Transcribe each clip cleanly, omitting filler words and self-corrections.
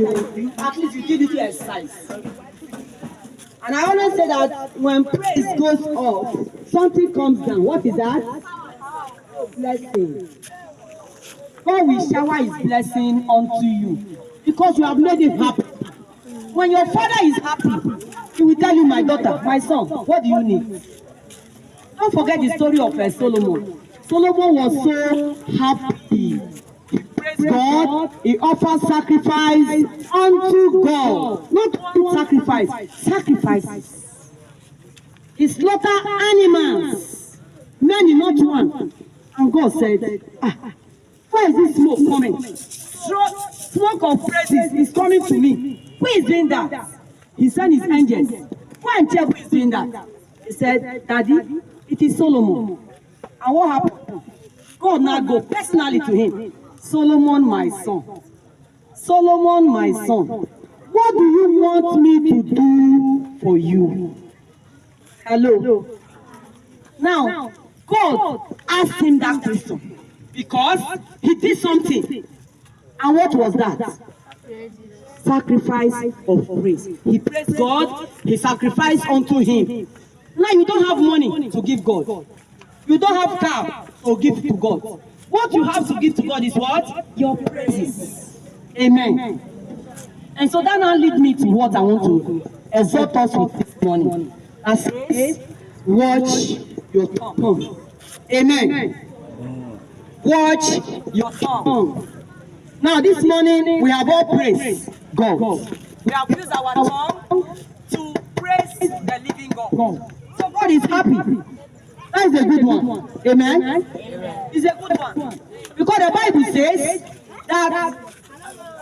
that you at least you did it to exercise. And I always say that when praise goes up, something comes down. What is that? Blessing. God will shower his blessing onto you because you have made him happy. When your father is happy, he will tell you, my daughter, my son, what do you need? Don't forget the story of Solomon. Solomon was so happy. He praised God. He offered sacrifice unto God. Not only sacrifices. He slaughtered animals, many, not one. And God said, where is this smoke coming? Smoke of praises is coming to me. Who is doing that? He sent his angels. Go and check who is doing that. He said, Daddy, it is Solomon. And what happened? God now go personally to him. Solomon, my son. Solomon, my son. What do you want me to do for you? Hello. Now, God asked him that question because he did something. And what was that? Sacrifice of praise. He praised God, he sacrificed unto him. Now you don't have money to give God. You don't have car to give to God. What you have to give to God is what? Your praises. Amen. And so that now leads me to what I want to exhort us with this morning. That says, watch your tongue. Amen. Watch your tongue. Now this morning we have all praised God. We have used our tongue to praise the living God. So God is happy. That is a good one. Amen? Amen. It's a good one. Because the Bible says that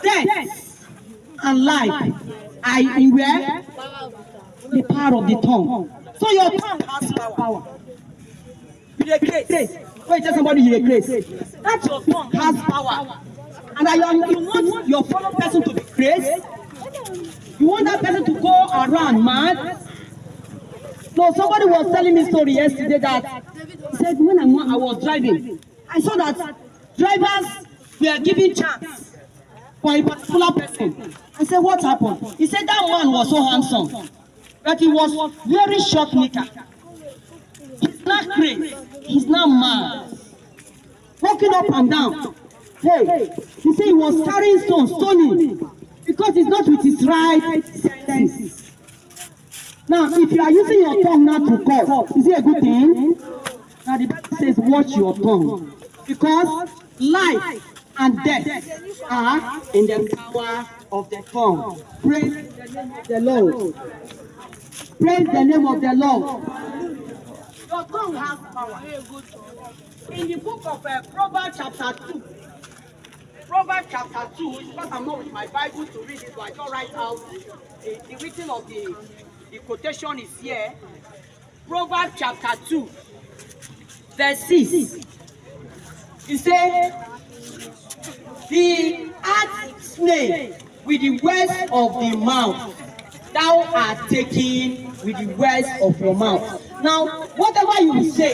death and life are in where? The power of the tongue. So your tongue has power. You grace. When you tell somebody you grace, that your tongue has power. And you want your fellow person to be praised? You want that person to go around mad? No, somebody was telling me a story yesterday that he said when I was driving, I saw that drivers were giving chance for a particular person. I said, what happened? He said that man was so handsome, but he was very short knicker. He's not crazy. He's not mad. Walking up and down. Hey, he said he was carrying stoning because he's not with his right senses. Now, if you are using your tongue now to curse, is it a good thing? Now the Bible says, watch your tongue. Because life and death are in the power of the tongue. Praise the name of the Lord. Praise the name of the Lord. Your tongue has power. In the book of Proverbs chapter 2. Proverbs chapter 2, because I'm not with my Bible to read it, so I don't write out the written of the quotation is here. Proverbs chapter 2, verse 6. He said, the heart snake with the words of the mouth, thou art taken with the words of your mouth. Now, whatever you say,